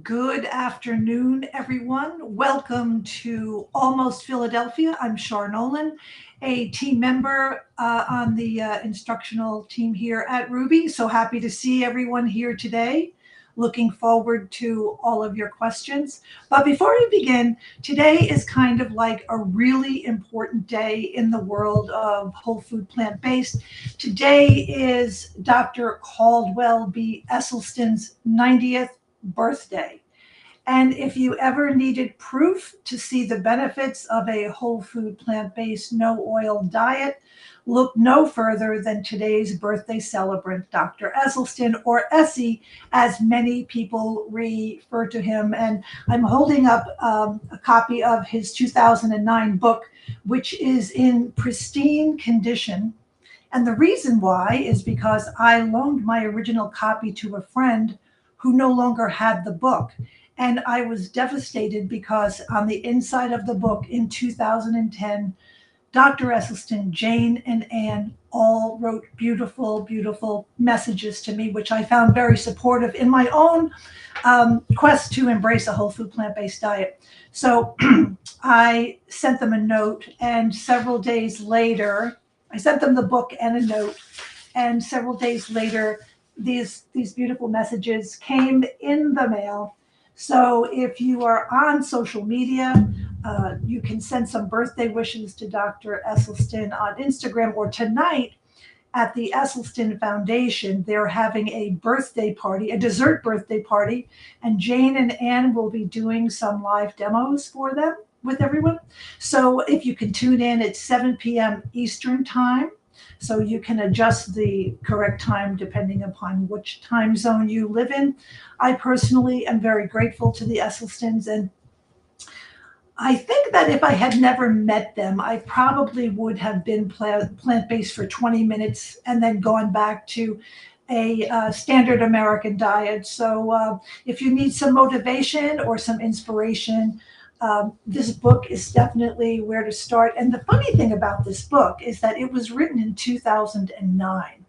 Good afternoon, everyone. Welcome to Almost Philadelphia. I'm Char Nolan, a team member on the instructional team here at Rouxbe. So happy to see everyone here today. Looking forward to all of your questions. But before we begin, today is kind of like a really important day in the world of whole food plant based. Today is Dr. Caldwell B. Esselstyn's 90th birthday. And if you ever needed proof to see the benefits of a whole food, plant based, no oil diet, look no further than today's birthday celebrant, Dr. Esselstyn, or Essie, as many people refer to him. And I'm holding up a copy of his 2009 book, which is in pristine condition. And the reason why is because I loaned my original copy to a friend who no longer had the book. And I was devastated because on the inside of the book in 2010, Dr. Esselstyn, Jane, and Anne all wrote beautiful, beautiful messages to me, which I found very supportive in my own quest to embrace a whole food plant based diet. So I sent them a note, and several days later, I sent them the book and a note, and several days later, these beautiful messages came in the mail. So if you are on social media, you can send some birthday wishes to Dr. Esselstyn on Instagram, or tonight at the Esselstyn Foundation, they're having a birthday party, a dessert birthday party, and Jane and Anne will be doing some live demos for them with everyone. So if you can tune in at 7 p.m. Eastern time, so you can adjust the correct time depending upon which time zone you live in. I personally am very grateful to the Esselstyns, and I think that if I had never met them, I probably would have been plant based for 20 minutes and then gone back to a standard American diet. So if you need some motivation or some inspiration, this book is definitely where to start. And the funny thing about this book is that it was written in 2009.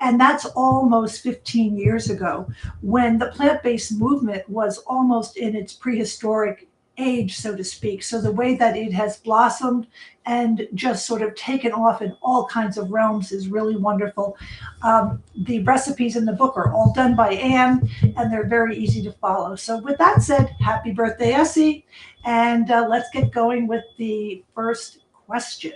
And that's almost 15 years ago, when the plant based movement was almost in its prehistoric age, so to speak. So the way that it has blossomed and just sort of taken off in all kinds of realms is really wonderful. The recipes in the book are all done by Anne, and they're very easy to follow. So, with that said, happy birthday, Essie. And let's get going with the first question.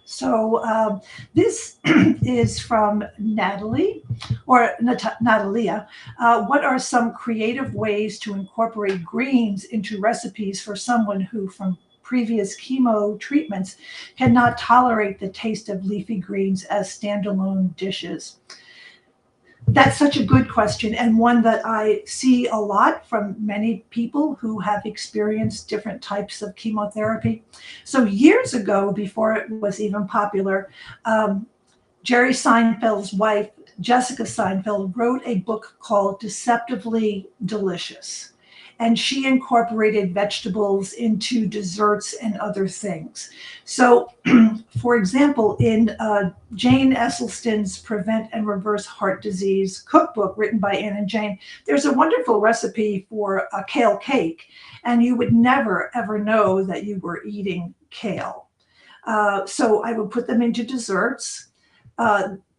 So this is from Natalie, or Natalia. What are some creative ways to incorporate greens into recipes for someone who, from previous chemo treatments, cannot tolerate the taste of leafy greens as standalone dishes? That's such a good question, and one that I see a lot from many people who have experienced different types of chemotherapy. So, years ago, before it was even popular, Jerry Seinfeld's wife, Jessica Seinfeld, wrote a book called Deceptively Delicious. And she incorporated vegetables into desserts and other things. So, for example, in Jane Esselstyn's Prevent and Reverse Heart Disease cookbook, written by Anne and Jane, there's a wonderful recipe for a kale cake. And you would never, ever know that you were eating kale. So I would put them into desserts.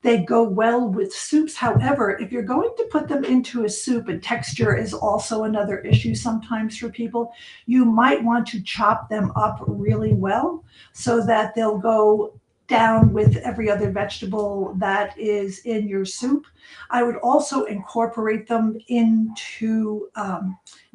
They go well with soups. However, if you're going to put them into a soup, and texture is also another issue sometimes for people, you might want to chop them up really well so that they'll go down with every other vegetable that is in your soup. I would also incorporate them into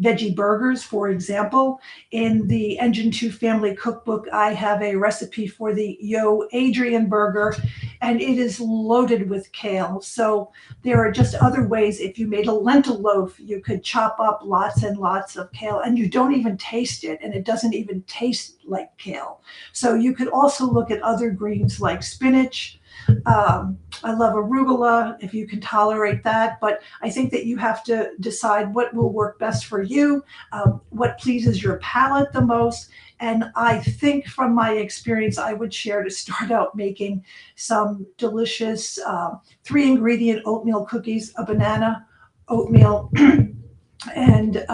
veggie burgers, for example. In the Engine 2 Family Cookbook, I have a recipe for the Yo Adrian burger, and it is loaded with kale. So there are just other ways. If you made a lentil loaf, you could chop up lots and lots of kale, and you don't even taste it, and it doesn't even taste like kale. So you could also look at other greens like spinach. I love arugula if you can tolerate that, but I think that you have to decide what will work best for you, what pleases your palate the most. And I think from my experience, I would share to start out making some delicious 3-ingredient oatmeal cookies, a banana, oatmeal, and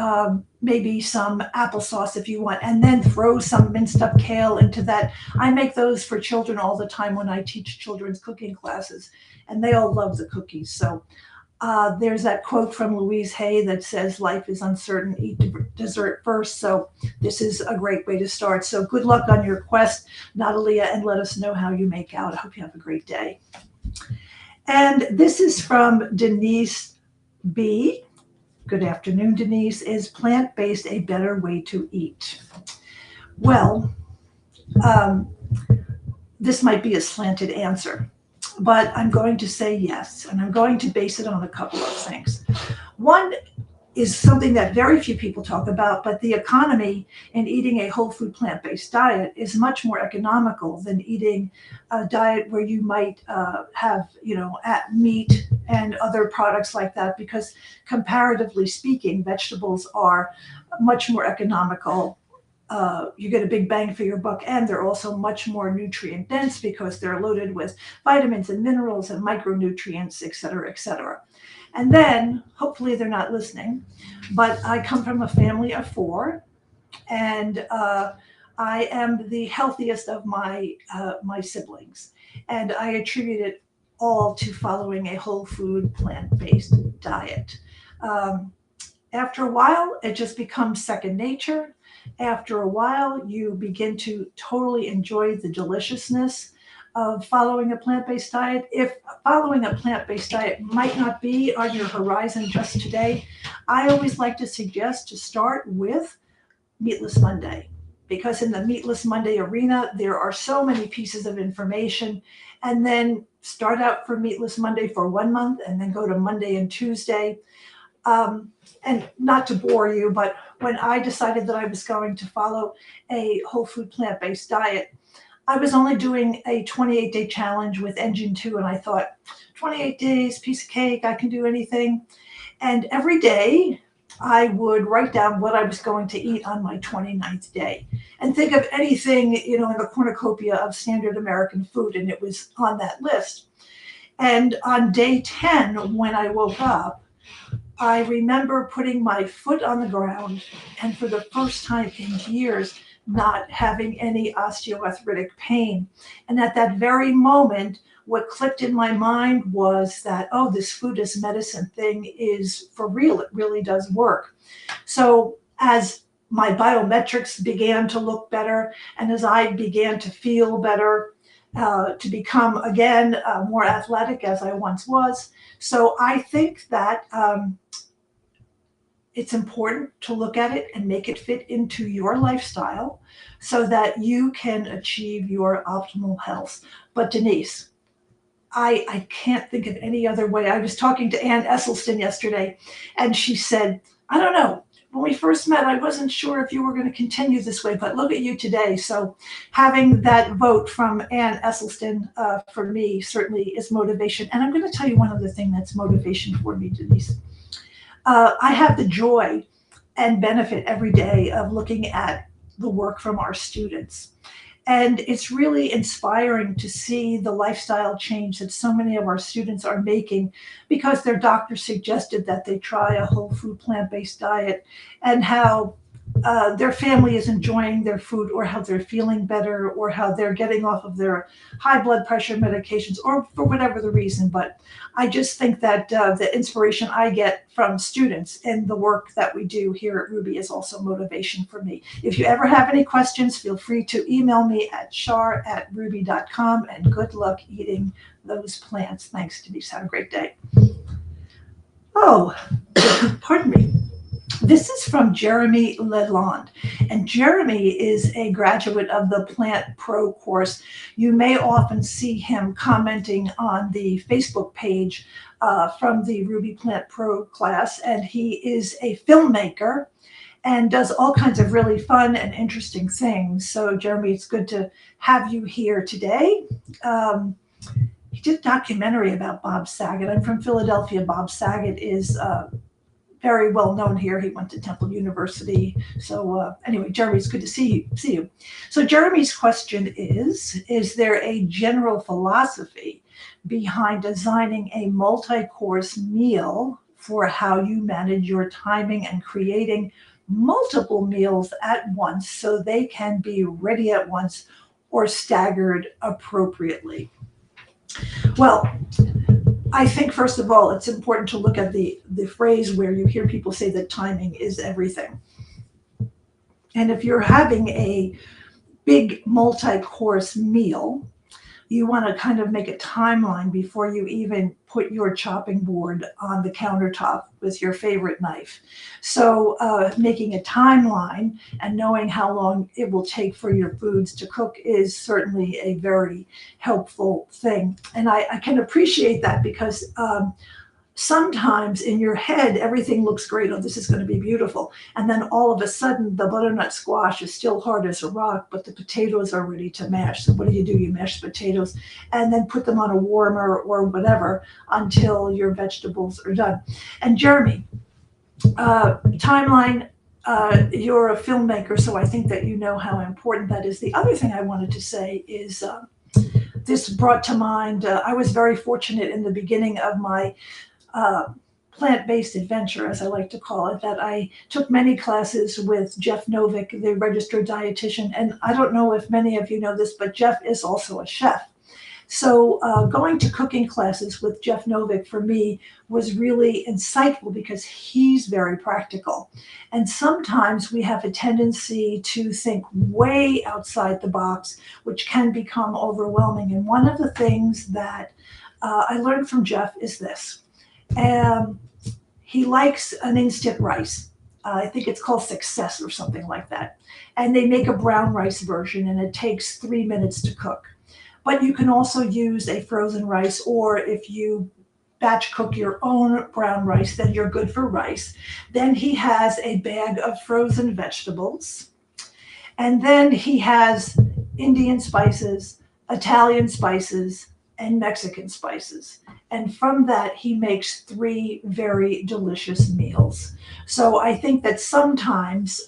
maybe some applesauce if you want, and then throw some minced up kale into that. I make those for children all the time when I teach children's cooking classes, and they all love the cookies. So there's that quote from Louise Hay that says, "Life is uncertain, eat dessert first." So this is a great way to start. So good luck on your quest, Natalia, and let us know how you make out. I hope you have a great day. And this is from Denise B. Good afternoon, Denise. Is plant-based a better way to eat? Well, um, this might be a slanted answer, but I'm going to say yes, and I'm going to base it on a couple of things. One is something that very few people talk about, but the economy in eating a whole food plant-based diet is much more economical than eating a diet where you might have, meat and other products like that, because comparatively speaking, vegetables are much more economical. You get a big bang for your buck, and they're also much more nutrient dense because they're loaded with vitamins and minerals and micronutrients, et cetera, et cetera. And then, hopefully, they're not listening, but I come from a family of four, and I am the healthiest of my siblings, and I attribute it all to following a whole food plant-based diet. Um, After a while, it just becomes second nature. After a while, you begin to totally enjoy the deliciousness of following a plant-based diet. If following a plant-based diet might not be on your horizon just today, I always like to suggest to start with Meatless Monday, because in the Meatless Monday arena, there are so many pieces of information. And then start out for Meatless Monday for 1 month, and then go to Monday and Tuesday. And not to bore you, but when I decided that I was going to follow a whole food plant-based diet, I was only doing a 28-day challenge with Engine 2, and I thought, 28 days, piece of cake, I can do anything. And every day I would write down what I was going to eat on my 29th day and think of anything, in the cornucopia of standard American food, and it was on that list. And on day 10, when I woke up, I remember putting my foot on the ground, and for the first time in years, not having any osteoarthritic pain. And at that very moment, what clicked in my mind was that, oh, this food as medicine thing is for real. It really does work. So as my biometrics began to look better, and as I began to feel better, to become again more athletic as I once was. So I think that it's important to look at it and make it fit into your lifestyle so that you can achieve your optimal health. But Denise, I can't think of any other way. I was talking to Ann Esselstyn yesterday, and she said, I don't know. When we first met, I wasn't sure if you were going to continue this way, but look at you today. So having that vote from Ann Esselstyn for me certainly is motivation. And I'm going to tell you one other thing that's motivation for me, Denise. I have the joy and benefit every day of looking at the work from our students. And it's really inspiring to see the lifestyle change that so many of our students are making because their doctor suggested that they try a whole food plant-based diet, and how their family is enjoying their food, or how they're feeling better, or how they're getting off of their high blood pressure medications, or for whatever the reason. But I just think that the inspiration I get from students and the work that we do here at Rouxbe is also motivation for me. If you ever have any questions, feel free to email me at char@rouxbe.com, and good luck eating those plants. Thanks, Denise. Have a great day. Oh, pardon me. This is from Jeremy Lalonde, and Jeremy is a graduate of the Plant Pro course. You may often see him commenting on the Facebook page from the Rouxbe Plant Pro class, and he is a filmmaker and does all kinds of really fun and interesting things. So Jeremy, it's good to have you here today. He did a documentary about Bob Saget. I'm from Philadelphia. Bob Saget is very well known here. He went to Temple University. So anyway, Jeremy, it's good to see you. So Jeremy's question is there a general philosophy behind designing a multi-course meal for how you manage your timing and creating multiple meals at once so they can be ready at once or staggered appropriately. Well, I think, first of all, it's important to look at the phrase where you hear people say that timing is everything. And if you're having a big multi-course meal, you want to kind of make a timeline before you even put your chopping board on the countertop with your favorite knife. So making a timeline and knowing how long it will take for your foods to cook is certainly a very helpful thing. And I can appreciate that because sometimes in your head, everything looks great. Oh, this is going to be beautiful. And then all of a sudden, the butternut squash is still hard as a rock, but the potatoes are ready to mash. So what do? You mash the potatoes and then put them on a warmer or whatever until your vegetables are done. And Jeremy, timeline, you're a filmmaker, so I think that you know how important that is. The other thing I wanted to say is this brought to mind, I was very fortunate in the beginning of my plant-based adventure, as I like to call it, that I took many classes with Jeff Novick, the registered dietitian. And I don't know if many of you know this, but Jeff is also a chef. So going to cooking classes with Jeff Novick for me was really insightful because he's very practical. And sometimes we have a tendency to think way outside the box, which can become overwhelming. And one of the things that I learned from Jeff is this. He likes an instant rice. I think it's called Success or something like that. And they make a brown rice version and it takes 3 minutes to cook. But you can also use a frozen rice, or if you batch cook your own brown rice, then you're good for rice. Then he has a bag of frozen vegetables. And then he has Indian spices, Italian spices, and Mexican spices. And from that, he makes 3 very delicious meals. So I think that sometimes,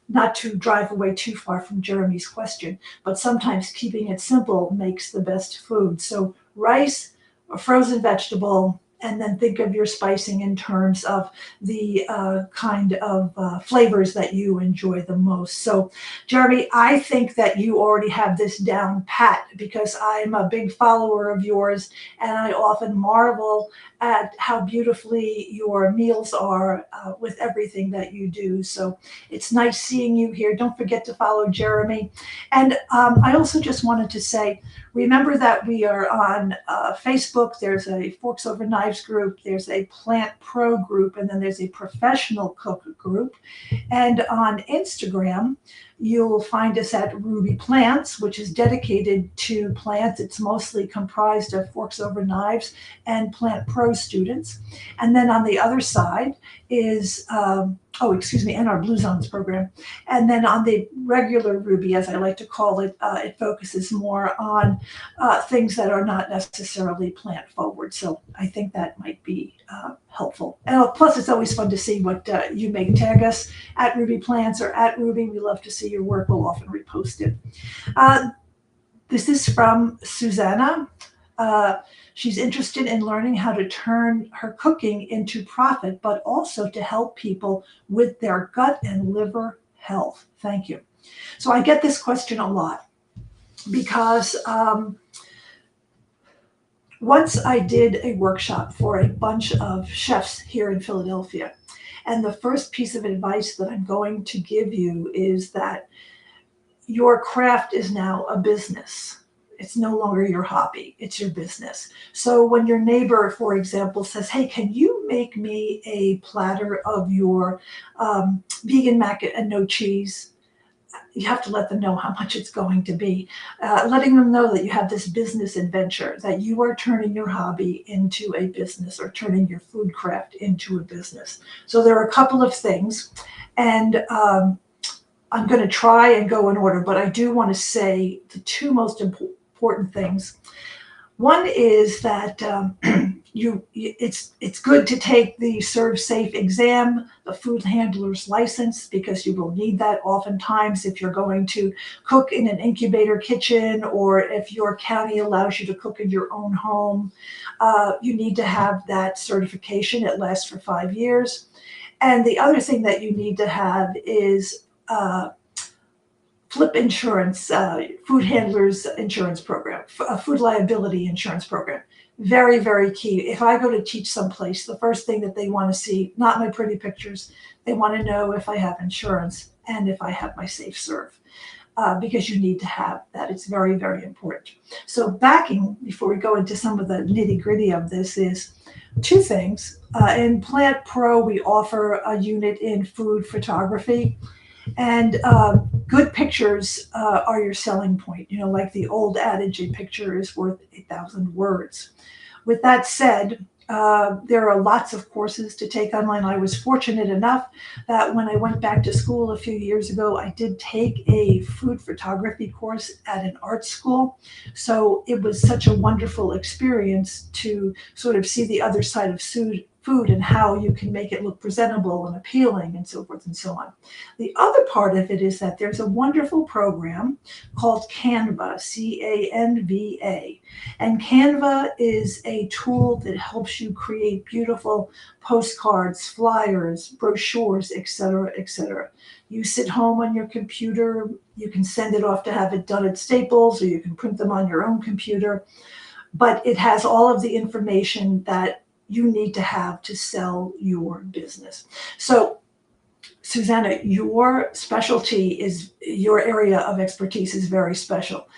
not to drive away too far from Jeremy's question, but sometimes keeping it simple makes the best food. So rice, a frozen vegetable, and then think of your spicing in terms of the kind of flavors that you enjoy the most. So, Jeremy, I think that you already have this down pat because I'm a big follower of yours, and I often marvel at how beautifully your meals are with everything that you do. So it's nice seeing you here. Don't forget to follow Jeremy. And I also just wanted to say, remember that we are on Facebook. There's a Forks Over Knives group. There's a Plant Pro group. And then there's a Professional Cook group. And on Instagram, you'll find us at Rouxbe Plants, which is dedicated to plants. It's mostly comprised of Forks Over Knives and Plant Pro students. And then on the other side is, and our Blue Zones program. And then on the regular Rouxbe, as I like to call it, it focuses more on things that are not necessarily plant forward. So I think that might be helpful. And plus, it's always fun to see what you make. Tag us at Rouxbe Plants or at Rouxbe. We love to see your work. We'll often repost it. This is from Susanna. She's interested in learning how to turn her cooking into profit, but also to help people with their gut and liver health. Thank you. So I get this question a lot because once I did a workshop for a bunch of chefs here in Philadelphia. And the first piece of advice that I'm going to give you is that your craft is now a business. It's no longer your hobby, it's your business. So when your neighbor, for example, says, hey, can you make me a platter of your vegan mac and no cheese? You have to let them know how much it's going to be. Letting them know that you have this business adventure, that you are turning your hobby into a business or turning your food craft into a business. So there are a couple of things, and I'm going to try and go in order, but I do want to say the 2 most important things. One is that it's good to take the Serve Safe exam, the food handler's license, because you will need that oftentimes if you're going to cook in an incubator kitchen, or if your county allows you to cook in your own home. You need to have that certification. It lasts for 5 years. And the other thing that you need to have is FLIP insurance, food handlers insurance program, a food liability insurance program. Very, very key. If I go to teach someplace, the first thing that they want to see, not my pretty pictures, they want to know if I have insurance and if I have my safe serve. Because you need to have that. It's very, very important. So backing, before we go into some of the nitty gritty of this, is two things. In Plant Pro, we offer a unit in food photography, and good pictures are your selling point. You know, like the old adage, a picture is worth 1,000 words. With that said, there are lots of courses to take online. I was fortunate enough that when I went back to school a few years ago, I did take a food photography course at an art school. So it was such a wonderful experience to sort of see the other side of food and how you can make it look presentable and appealing and so forth and so on. The other part of it is that there's a wonderful program called Canva, Canva. And Canva is a tool that helps you create beautiful postcards, flyers, brochures, etc., etc. You sit home on your computer, you can send it off to have it done at Staples, or you can print them on your own computer, but it has all of the information that you need to have to sell your business. So Susanna, your specialty is, your area of expertise is very special.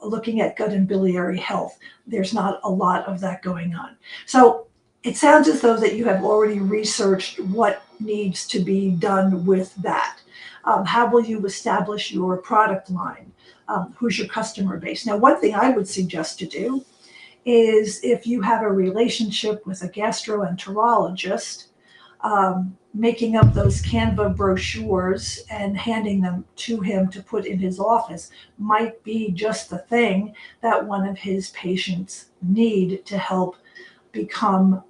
Looking at gut and biliary health, there's not a lot of that going on. So it sounds as though that you have already researched what needs to be done with that. How will you establish your product line? Who's your customer base? Now, one thing I would suggest to do is, if you have a relationship with a gastroenterologist, making up those Canva brochures and handing them to him to put in his office might be just the thing that one of his patients need to help become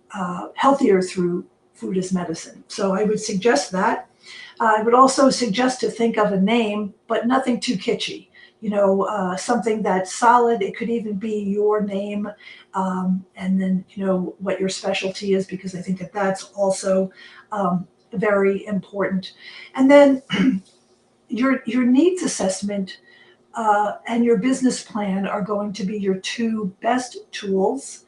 healthier through food as medicine. So I would suggest that. I would also suggest to think of a name, but nothing too kitschy. You know, something that's solid. It could even be your name, and then, you know, what your specialty is, because I think that that's also very important. And then your needs assessment and your business plan are going to be your two best tools,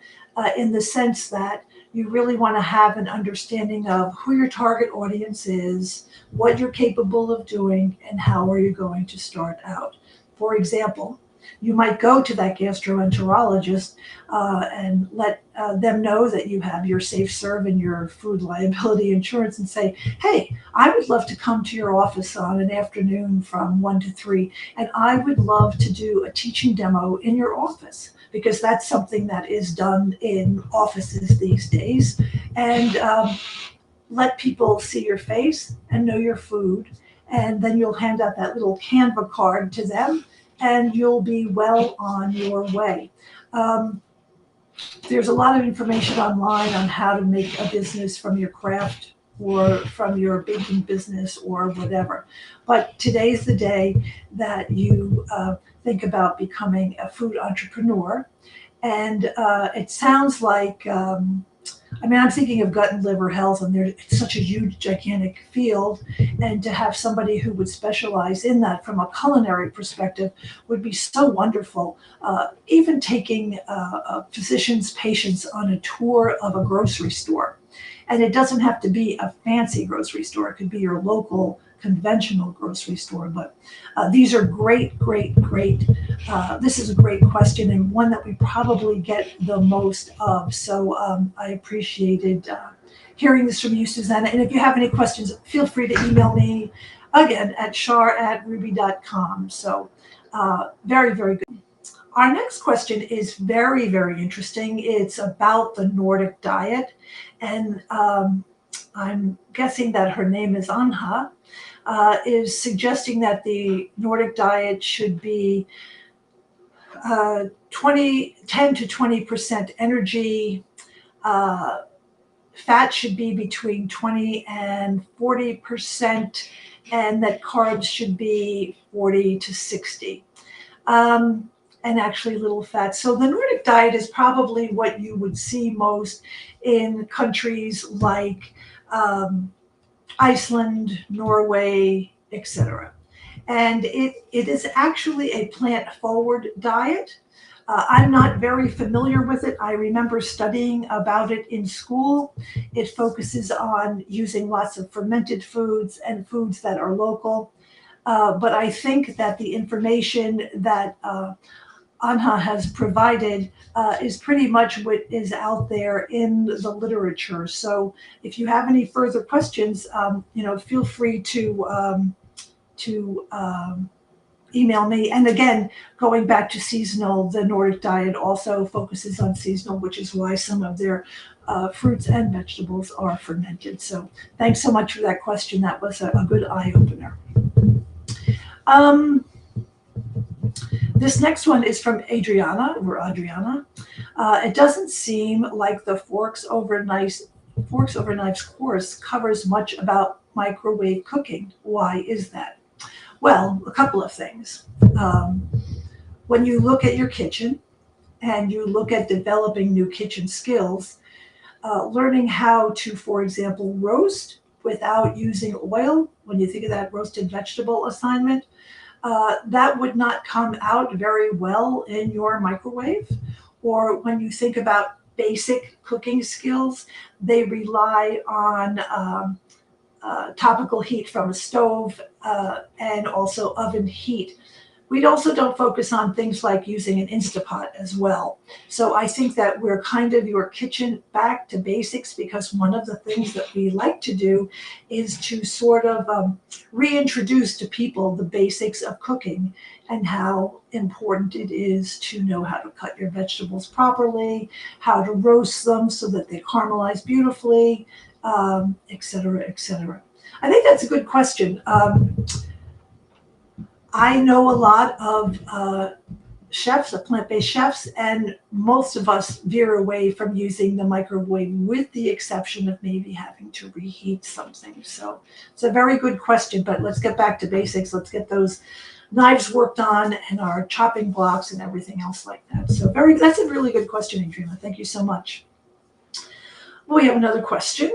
in the sense that you really want to have an understanding of who your target audience is, what you're capable of doing, and how are you going to start out. For example, you might go to that gastroenterologist and let them know that you have your safe serve and your food liability insurance, and say, hey, I would love to come to your office on an afternoon from 1 to 3, and I would love to do a teaching demo in your office, because that's something that is done in offices these days. And let people see your face and know your food. And then you'll hand out that little Canva card to them, and you'll be well on your way. There's a lot of information online on how to make a business from your craft or from your baking business or whatever. But today's the day that you think about becoming a food entrepreneur. And it sounds like, I mean, I'm thinking of gut and liver health, and it's such a huge, gigantic field. And to have somebody who would specialize in that from a culinary perspective would be so wonderful. Even taking a physician's patients on a tour of a grocery store. And it doesn't have to be a fancy grocery store. It could be your local conventional grocery store. But these are great. This is a great question, and one that we probably get the most of. So I appreciated hearing this from you, Susanna. And if you have any questions, feel free to email me again at char@rouxbe.com. So very, very good. Our next question is very, very interesting. It's about the Nordic diet. And I'm guessing that her name is Anha, is suggesting that the Nordic diet should be 10 to 20% energy, Uh, Fat should be between 20 and 40%, and that carbs should be 40 to 60. Um, and actually little fat. So the Nordic diet is probably what you would see most in countries like Iceland, Norway, etc. And it is actually a plant-forward diet. I'm not very familiar with it. I remember studying about it in school. It focuses on using lots of fermented foods and foods that are local. But I think that the information that Anha has provided is pretty much what is out there in the literature. So if you have any further questions, feel free to email me. And again, going back to seasonal, the Nordic diet also focuses on seasonal, which is why some of their fruits and vegetables are fermented. So thanks so much for that question. That was a good eye opener. This next one is from Adriana. It doesn't seem like the Forks Over Knives course covers much about microwave cooking. Why is that? Well, a couple of things. When you look at your kitchen and you look at developing new kitchen skills, learning how to, for example, roast without using oil, when you think of that roasted vegetable assignment, that would not come out very well in your microwave. Or when you think about basic cooking skills, they rely on topical heat from a stove and also oven heat. We also don't focus on things like using an Instapot as well. So I think that we're kind of your kitchen back to basics, because one of the things that we like to do is to sort of reintroduce to people the basics of cooking and how important it is to know how to cut your vegetables properly, how to roast them so that they caramelize beautifully, et cetera, et cetera. I think that's a good question. I know a lot of chefs, plant-based chefs, and most of us veer away from using the microwave, with the exception of maybe having to reheat something. So it's a very good question, but let's get back to basics. Let's get those knives worked on and our chopping blocks and everything else like that. So that's a really good question, Adriana. Thank you so much. We have another question.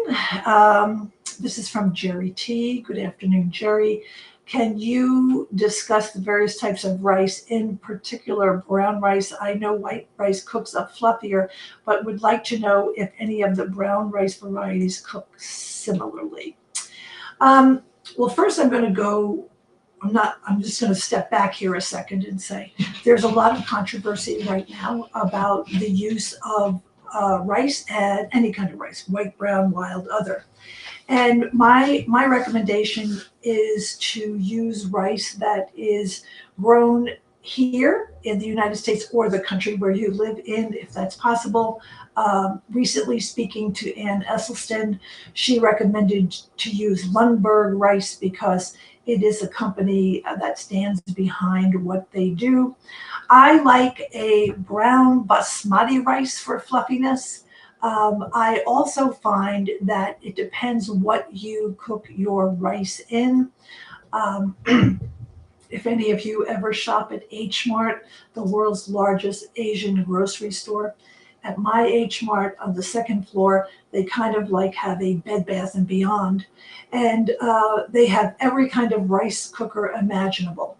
This is from Jerry T. Good afternoon, Jerry. Can you discuss the various types of rice, in particular brown rice? I know white rice cooks up fluffier, but would like to know if any of the brown rice varieties cook similarly. Well, first I'm just going to step back here a second and say there's a lot of controversy right now about the use of rice, and any kind of rice, white, brown, wild, other. And my recommendation is to use rice that is grown here in the United States or the country where you live in, if that's possible. Recently speaking to Ann Esselstyn, she recommended to use Lundberg rice because it is a company that stands behind what they do. I like a brown basmati rice for fluffiness. I also find that it depends what you cook your rice in. If any of you ever shop at H Mart, the world's largest Asian grocery store, at my H Mart on the second floor, they kind of like have a Bed Bath and Beyond, and they have every kind of rice cooker imaginable.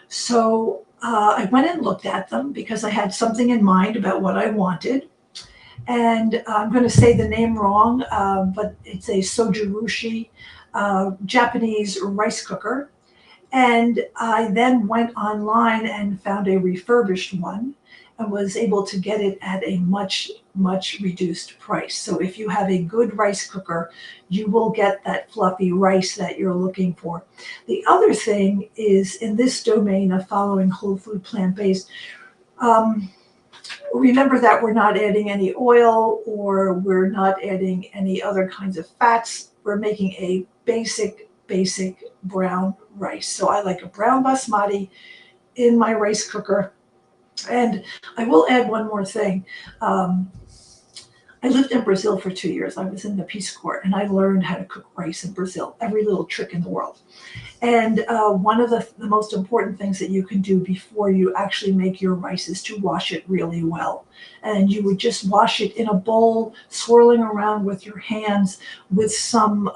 So I went and looked at them because I had something in mind about what I wanted. And I'm going to say the name wrong, but it's a sojurushi Japanese rice cooker. And I then went online and found a refurbished one and was able to get it at a much, much reduced price. So if you have a good rice cooker, you will get that fluffy rice that you're looking for. The other thing is, in this domain of following whole food plant-based, remember that we're not adding any oil, or we're not adding any other kinds of fats. We're making a basic brown rice. So I like a brown basmati in my rice cooker. And I will add one more thing. I I lived in Brazil for 2 years. I was in the Peace Corps, and I learned how to cook rice in Brazil, every little trick in the world. And one of the most important things that you can do before you actually make your rice is to wash it really well. And you would just wash it in a bowl, swirling around with your hands with some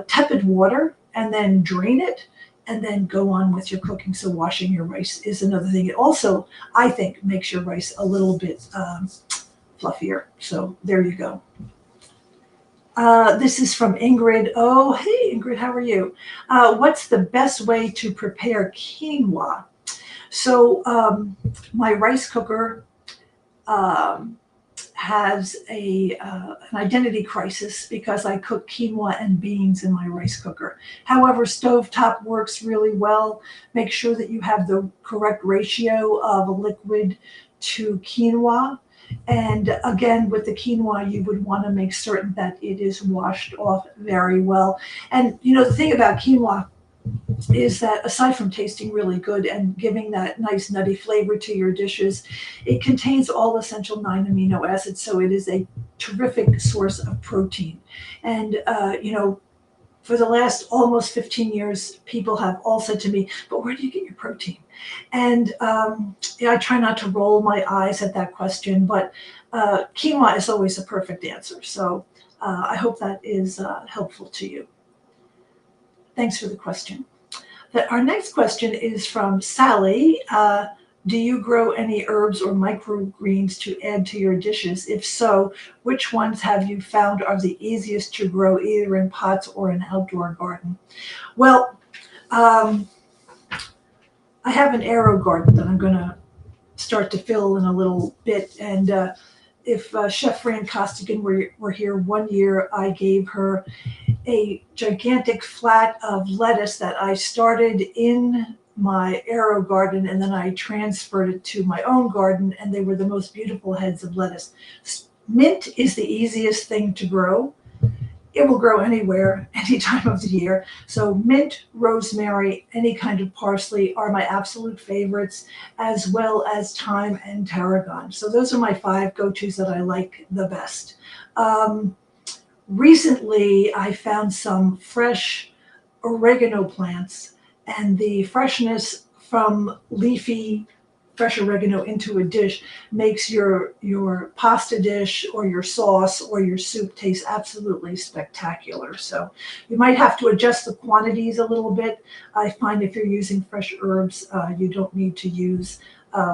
tepid water, and then drain it, and then go on with your cooking. So washing your rice is another thing. It also, I think, makes your rice a little bit fluffier. So there you go. This is from Ingrid. Oh, hey, Ingrid, how are you? What's the best way to prepare quinoa? So my rice cooker um, has an identity crisis because I cook quinoa and beans in my rice cooker. However, stovetop works really well. Make sure that you have the correct ratio of liquid to quinoa. And again, with the quinoa, you would want to make certain that it is washed off very well. And you know, the thing about quinoa is that aside from tasting really good and giving that nice nutty flavor to your dishes, it contains all essential 9 amino acids. So it is a terrific source of protein. And, you know, for the last almost 15 years, people have all said to me, but where do you get your protein? And I try not to roll my eyes at that question, but quinoa is always a perfect answer. So I hope that is helpful to you. Thanks for the question. Our next question is from Sally. Do you grow any herbs or microgreens to add to your dishes? If so, which ones have you found are the easiest to grow either in pots or an outdoor garden? Well, I have an aero garden that I'm going to start to fill in a little bit. And if Chef Fran Costigan were here one year, I gave her a gigantic flat of lettuce that I started in my aero garden, and then I transferred it to my own garden, and they were the most beautiful heads of lettuce. Mint is the easiest thing to grow. It will grow anywhere, any time of the year. So mint, rosemary, any kind of parsley are my absolute favorites, as well as thyme and tarragon. So those are my 5 go-tos that I like the best. Recently, I found some fresh oregano plants, and the freshness from leafy fresh oregano into a dish makes your pasta dish or your sauce or your soup taste absolutely spectacular. So you might have to adjust the quantities a little bit. I find if you're using fresh herbs, you don't need to use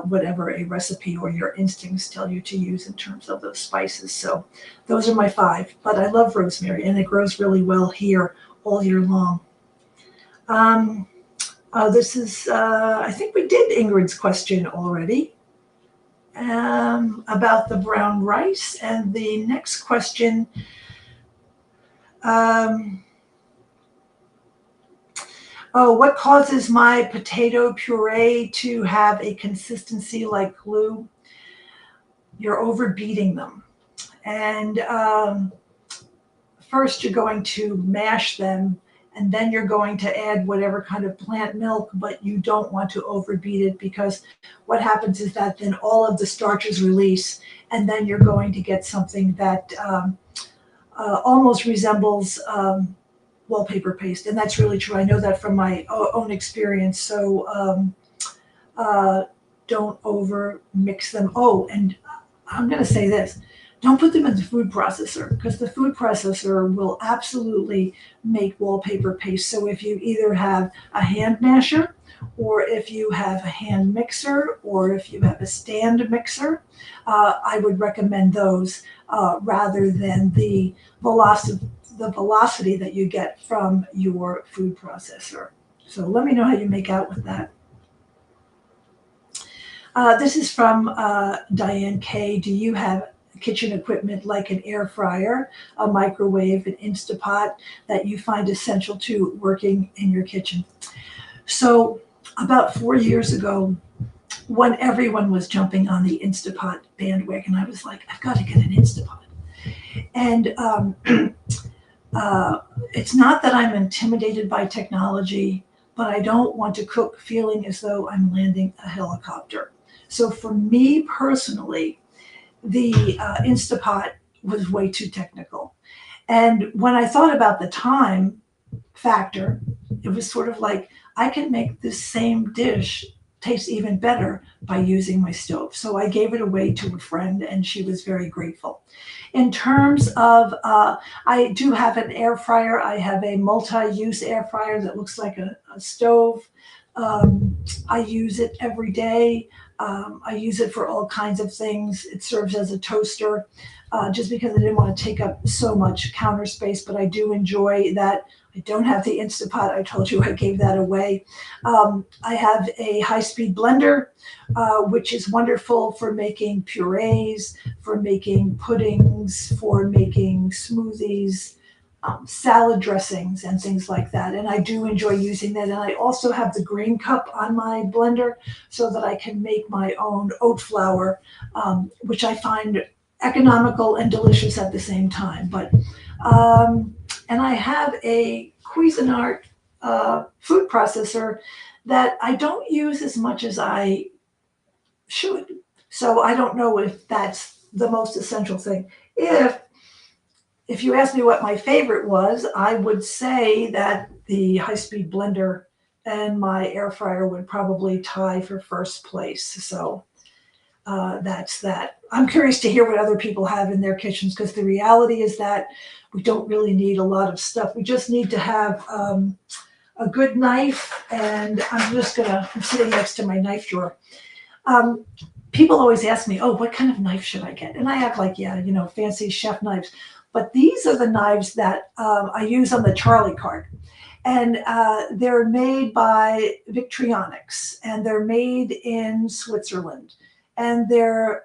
whatever a recipe or your instincts tell you to use in terms of those spices. So those are my 5. But I love rosemary, and it grows really well here all year long. This is, I think we did Ingrid's question already about the brown rice. And the next question, what causes my potato puree to have a consistency like glue? You're overbeating them. And first you're going to mash them, and then you're going to add whatever kind of plant milk, but you don't want to overbeat it, because what happens is that then all of the starches release, and then you're going to get something that almost resembles wallpaper paste. And that's really true. I know that from my own experience. So don't over mix them. Oh, and I'm going to say this. Don't put them in the food processor, because the food processor will absolutely make wallpaper paste. So if you either have a hand masher, or if you have a hand mixer, or if you have a stand mixer, I would recommend those rather than the velocity that you get from your food processor. So let me know how you make out with that. This is from Diane K. Do you have kitchen equipment like an air fryer, a microwave, an Instapot that you find essential to working in your kitchen? So about 4 years ago, when everyone was jumping on the Instapot bandwagon, I was like, I've got to get an Instapot. And it's not that I'm intimidated by technology, but I don't want to cook feeling as though I'm landing a helicopter. So for me personally, the Instapot was way too technical. And when I thought about the time factor, it was sort of like I can make this same dish taste even better by using my stove. So I gave it away to a friend and she was very grateful. In terms of, I do have an air fryer. I have a multi-use air fryer that looks like a stove. I use it every day. I use it for all kinds of things. It serves as a toaster, just because I didn't want to take up so much counter space, but I do enjoy that. I don't have the Instapot. I told you I gave that away. I have a high-speed blender, which is wonderful for making purees, for making puddings, for making smoothies, salad dressings, and things like that. And I do enjoy using that. And I also have the green cup on my blender so that I can make my own oat flour, which I find economical and delicious at the same time. But and I have a Cuisinart food processor that I don't use as much as I should. So I don't know if that's the most essential thing. If you ask me what my favorite was, I would say that the high-speed blender and my air fryer would probably tie for first place. So that's that. I'm curious to hear what other people have in their kitchens, because the reality is that we don't really need a lot of stuff. We just need to have a good knife, and I'm sitting next to my knife drawer. People always ask me, oh, what kind of knife should I get? And I act like, yeah, fancy chef knives. But these are the knives that I use on the Charlie cart. And they're made by Victronics, and they're made in Switzerland. And they're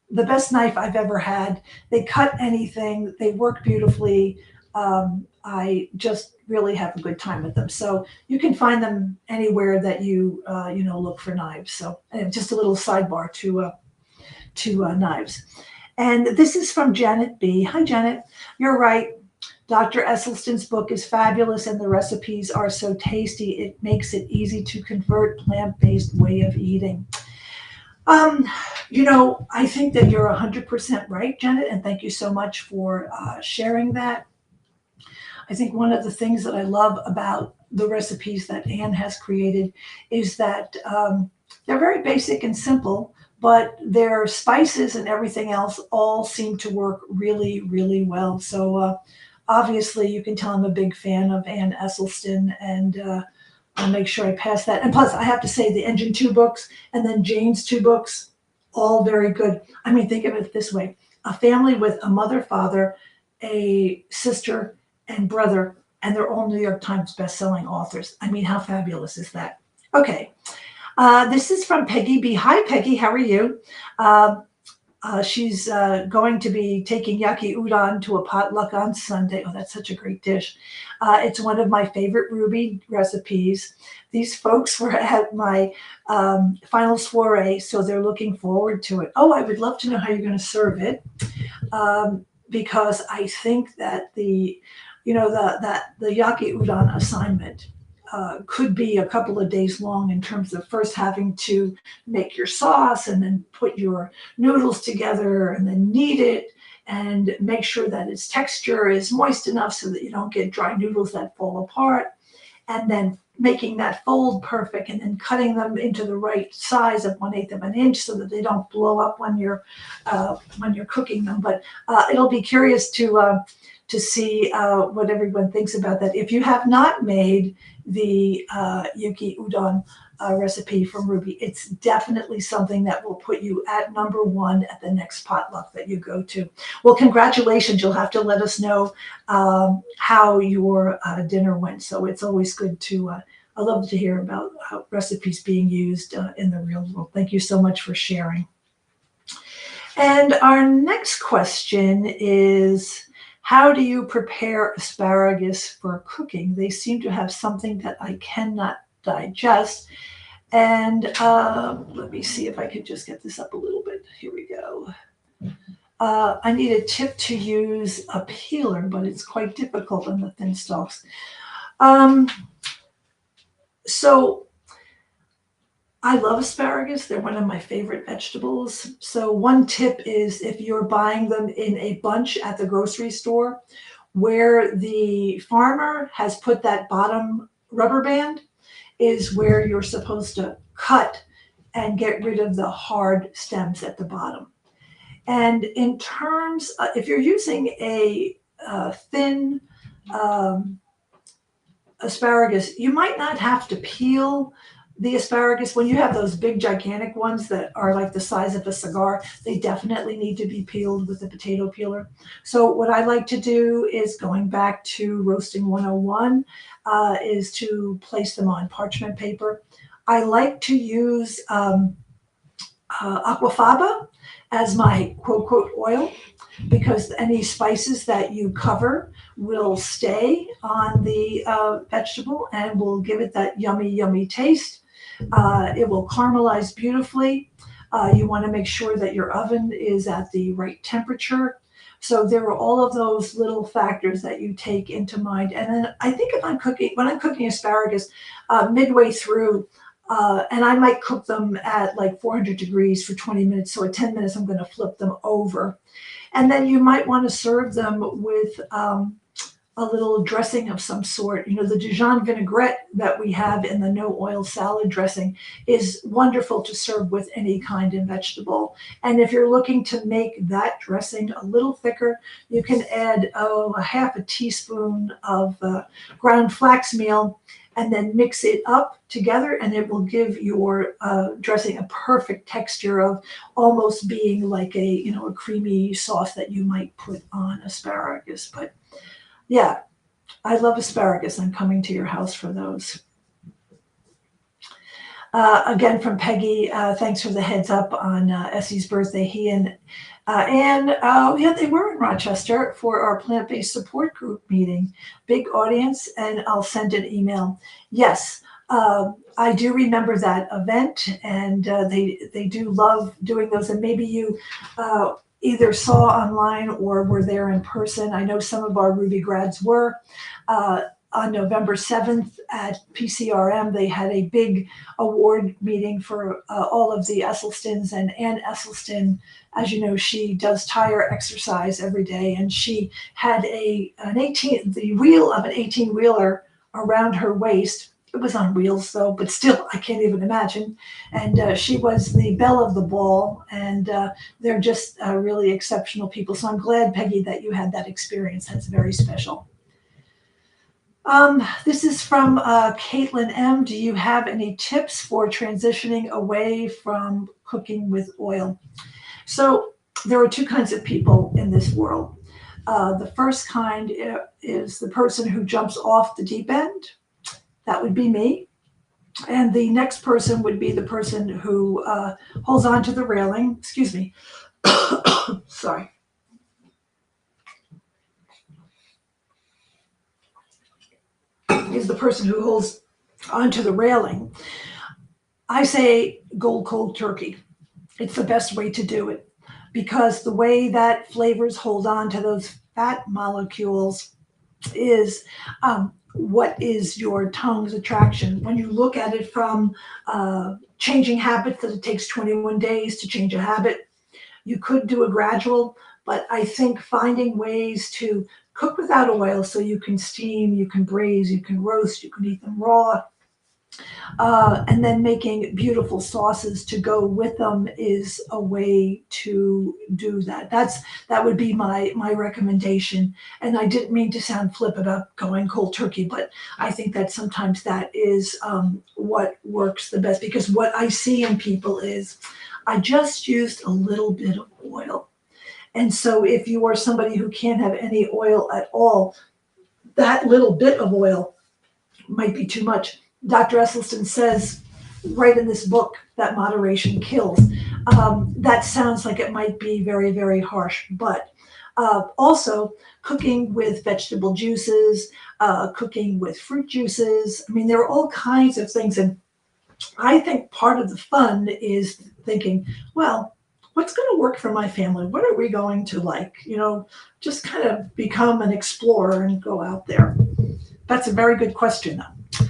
the best knife I've ever had. They cut anything. They work beautifully. I just really have a good time with them. So you can find them anywhere that you look for knives. So just a little sidebar to knives. And this is from Janet B. Hi, Janet. You're right. Dr. Esselstyn's book is fabulous, and the recipes are so tasty. It makes it easy to convert plant-based way of eating. I think that you're 100% right, Janet, and thank you so much for sharing that. I think one of the things that I love about the recipes that Anne has created is that they're very basic and simple, but their spices and everything else all seem to work really, really well. So obviously you can tell I'm a big fan of Anne Esselstyn, and I'll make sure I pass that. And plus, I have to say the Engine 2 books and then Jane's 2 books, all very good. I mean, think of it this way. A family with a mother, father, a sister, and brother, and they're all New York Times bestselling authors. I mean, how fabulous is that? Okay. This is from Peggy B. Hi, Peggy. How are you? She's going to be taking yaki udon to a potluck on Sunday. Oh, that's such a great dish. It's one of my favorite Rouxbe recipes. These folks were at my final soiree, so they're looking forward to it. Oh, I would love to know how you're going to serve it, because I think that the yaki udon assignment could be a couple of days long, in terms of first having to make your sauce and then put your noodles together and then knead it and make sure that its texture is moist enough so that you don't get dry noodles that fall apart, and then making that fold perfect, and then cutting them into the right size of 1/8 of an inch so that they don't blow up when you're cooking them. But it'll be curious to see what everyone thinks about that. If you have not made the yaki udon recipe from Rouxbe, it's definitely something that will put you at number one at the next potluck that you go to. Well, congratulations. You'll have to let us know how your dinner went. So it's always good to, I love to hear about recipes being used in the real world. Thank you so much for sharing. And our next question is, how do you prepare asparagus for cooking? They seem to have something that I cannot digest. And let me see if I could just get this up a little bit. Here we go. I need a tip to use a peeler, but it's quite difficult on the thin stalks. So I love asparagus. They're one of my favorite vegetables. So one tip is if you're buying them in a bunch at the grocery store, where the farmer has put that bottom rubber band is where you're supposed to cut and get rid of the hard stems at the bottom. And in terms, if you're using a thin um, asparagus, you might not have to peel the asparagus. When you have those big, gigantic ones that are like the size of a cigar, they definitely need to be peeled with a potato peeler. So what I like to do is, going back to roasting 101, is to place them on parchment paper. I like to use aquafaba as my quote quote oil, because any spices that you cover will stay on the vegetable and will give it that yummy, yummy taste. It will caramelize beautifully. You want to make sure that your oven is at the right temperature. So there are all of those little factors that you take into mind. And then I think if I'm cooking, when I'm cooking asparagus, midway through, and I might cook them at like 400 degrees for 20 minutes. So at 10 minutes, I'm going to flip them over. And then you might want to serve them with a little dressing of some sort. You know, the Dijon vinaigrette that we have in the no oil salad dressing is wonderful to serve with any kind of vegetable. And if you're looking to make that dressing a little thicker, you can add a half a teaspoon of ground flax meal and then mix it up together, and it will give your dressing a perfect texture of almost being like a creamy sauce that you might put on asparagus. But yeah, I love asparagus. I'm coming to your house for those. Again, from Peggy, thanks for the heads up on Essie's birthday. He and Anne, yeah, they were in Rochester for our plant-based support group meeting. Big audience, and I'll send an email. Yes, I do remember that event, and they do love doing those. And maybe you either saw online or were there in person. I know some of our Ruby grads were. On November 7th at PCRM, they had a big award meeting for all of the Esselstyns. And Ann Esselstyn, as you know, she does tire exercise every day, and she had the wheel of an 18-wheeler around her waist. It was on wheels though, but still, I can't even imagine. And she was the belle of the ball, and they're just really exceptional people. So I'm glad, Peggy, that you had that experience. That's very special. This is from Caitlin M. Do you have any tips for transitioning away from cooking with oil? So there are two kinds of people in this world. The first kind is the person who jumps off the deep end. That would be me. And the next person would be the person who holds on to the railing. Excuse me. Sorry. Is the person who holds onto the railing. I say go cold turkey. It's the best way to do it, because the way that flavors hold on to those fat molecules is what is your tongue's attraction. When you look at it from changing habits, that it takes 21 days to change a habit, you could do a gradual, but I think finding ways to cook without oil, so you can steam, you can braise, you can roast, you can eat them raw, and then making beautiful sauces to go with them is a way to do that. That would be my recommendation. And I didn't mean to sound flippant up going cold turkey, but I think that sometimes that is what works the best, because what I see in people is I just used a little bit of oil. And so if you are somebody who can't have any oil at all, that little bit of oil might be too much. Dr. Esselstyn says right in this book that moderation kills. That sounds like it might be very, very harsh, but also cooking with vegetable juices, cooking with fruit juices. I mean, there are all kinds of things. And I think part of the fun is thinking, well, what's going to work for my family? What are we going to like? Just kind of become an explorer and go out there. That's a very good question, though.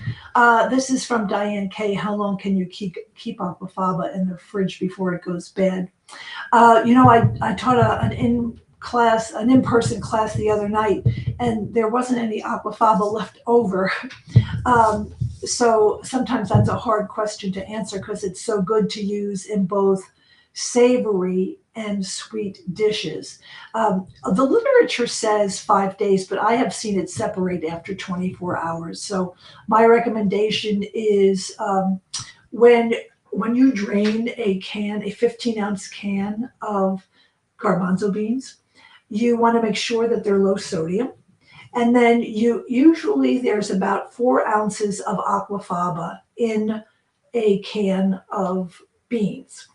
This is from Diane K. How long can you keep aquafaba in the fridge before it goes bad? I taught an in-person class the other night, and there wasn't any aquafaba left over. Um, so sometimes that's a hard question to answer because it's so good to use in both savory and sweet dishes. The literature says 5 days, but I have seen it separate after 24 hours. So my recommendation is when when you drain a 15-ounce can of garbanzo beans, you want to make sure that they're low sodium. And then usually there's about 4 ounces of aquafaba in a can of beans.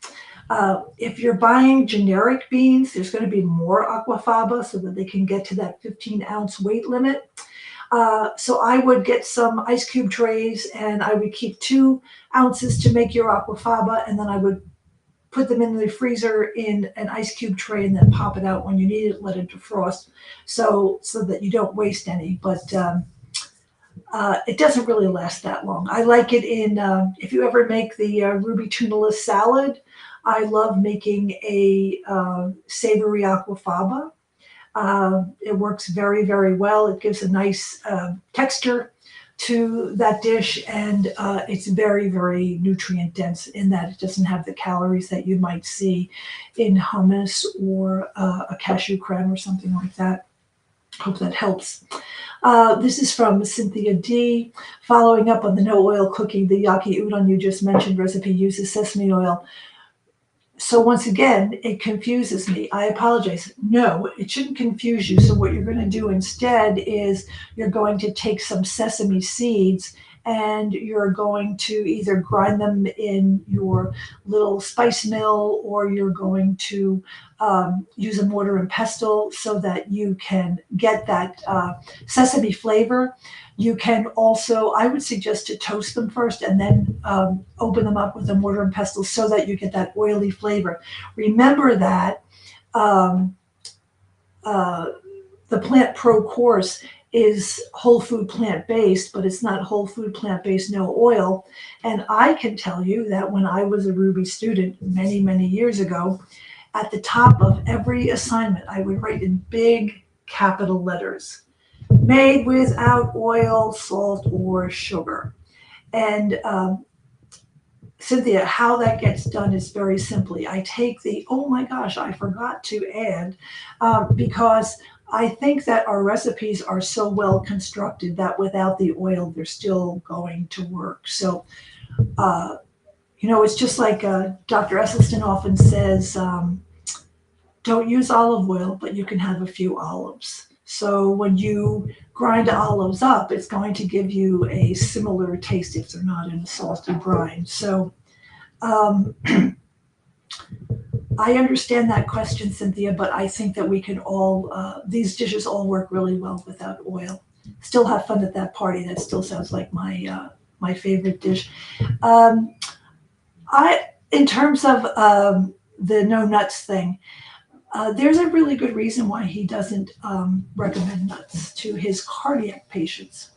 If you're buying generic beans, there's going to be more aquafaba so that they can get to that 15-ounce weight limit. So I would get some ice cube trays and I would keep 2 ounces to make your aquafaba, and then I would put them in the freezer in an ice cube tray and then pop it out when you need it, let it defrost so that you don't waste any. But it doesn't really last that long. I like it in, if you ever make the Rouxbe tunaless salad, I love making a savory aquafaba. It works very, very well. It gives a nice texture to that dish, and it's very, very nutrient dense in that it doesn't have the calories that you might see in hummus or a cashew creme or something like that. Hope that helps. This is from Cynthia D. Following up on the no oil cooking, the yaki udon you just mentioned recipe uses sesame oil. So once again, it confuses me. I apologize. No, it shouldn't confuse you. So what you're going to do instead is you're going to take some sesame seeds and you're going to either grind them in your little spice mill, or you're going to use a mortar and pestle so that you can get that sesame flavor. You can also, I would suggest to toast them first and then open them up with a mortar and pestle so that you get that oily flavor. Remember that the Plant Pro course is whole food plant-based, but it's not whole food plant-based, no oil. And I can tell you that when I was a Rouxbe student many, many years ago, at the top of every assignment, I would write in big capital letters, made without oil, salt, or sugar. And Cynthia, how that gets done is very simply. I take oh my gosh, I forgot to add, because I think that our recipes are so well constructed that without the oil, they're still going to work. So, it's just like Dr. Esselstyn often says, don't use olive oil, but you can have a few olives. So when you grind olives up, it's going to give you a similar taste if they're not in a salty brine. So I understand that question, Cynthia, but I think that we can all, these dishes all work really well without oil. Still have fun at that party. That still sounds like my favorite dish. In terms of the no nuts thing, there's a really good reason why he doesn't recommend nuts to his cardiac patients.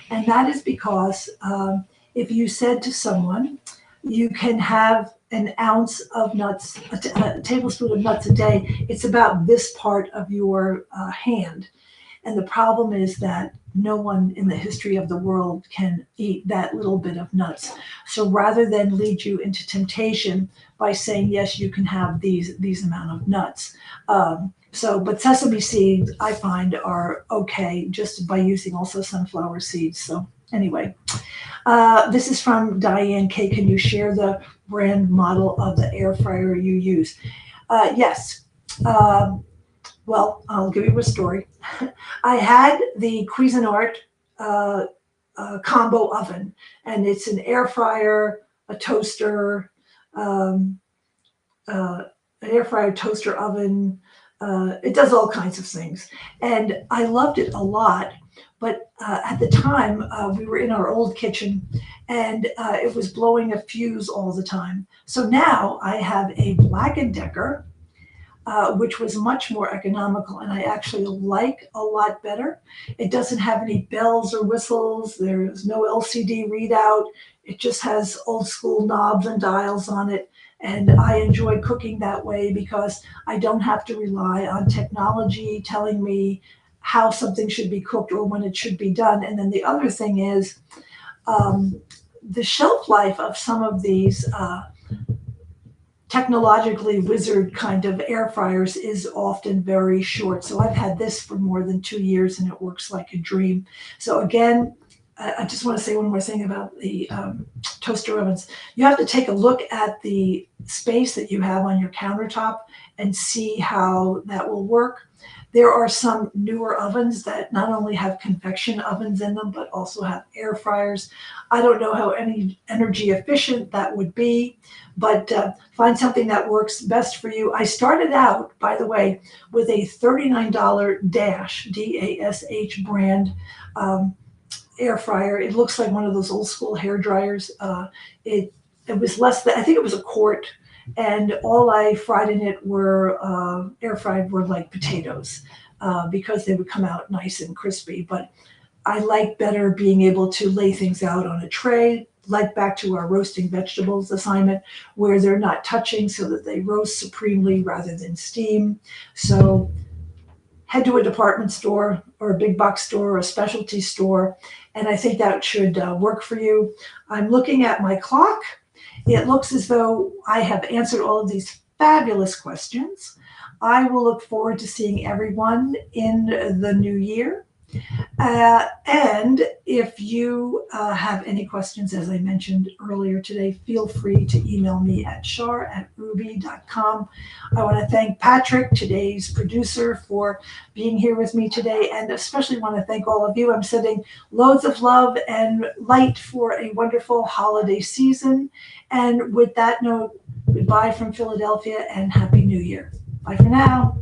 And that is because if you said to someone, you can have an ounce of nuts, a tablespoon of nuts a day, it's about this part of your hand. And the problem is that no one in the history of the world can eat that little bit of nuts. So rather than lead you into temptation by saying, yes, you can have these amount of nuts. But sesame seeds, I find, are okay just by using also sunflower seeds. So anyway, this is from Diane K. Can you share the brand model of the air fryer you use? Yes. Well, I'll give you a story. I had the Cuisinart combo oven, and it's an air fryer, a toaster, an air fryer, toaster oven. It does all kinds of things. And I loved it a lot. But at the time, we were in our old kitchen, and it was blowing a fuse all the time. So now I have a Black & Decker which was much more economical and I actually like a lot better. It doesn't have any bells or whistles. There's no LCD readout. It just has old school knobs and dials on it. And I enjoy cooking that way because I don't have to rely on technology telling me how something should be cooked or when it should be done. And then the other thing is um, the shelf life of some of these technologically wizard kind of air fryers is often very short. So I've had this for more than 2 years and it works like a dream. So again, I just want to say one more thing about the toaster ovens. You have to take a look at the space that you have on your countertop and see how that will work. There are some newer ovens that not only have convection ovens in them, but also have air fryers. I don't know how any energy efficient that would be, but find something that works best for you. I started out, by the way, with a $39 Dash, DASH brand air fryer. It looks like one of those old school hair dryers. It was less than, I think it was a quart, and all I fried in it were air fried were like potatoes because they would come out nice and crispy. But I like better being able to lay things out on a tray, like back to our roasting vegetables assignment, where they're not touching so that they roast supremely rather than steam. So head to a department store or a big box store or a specialty store, and I think that should work for you. I'm looking at my clock. It looks as though I have answered all of these fabulous questions. I will look forward to seeing everyone in the new year. And if you have any questions, as I mentioned earlier today, feel free to email me at char@rouxbe.com. I want to thank Patrick, today's producer, for being here with me today, and especially want to thank all of you. I'm sending loads of love and light for a wonderful holiday season. And with that note, goodbye from Philadelphia and Happy New Year. Bye for now.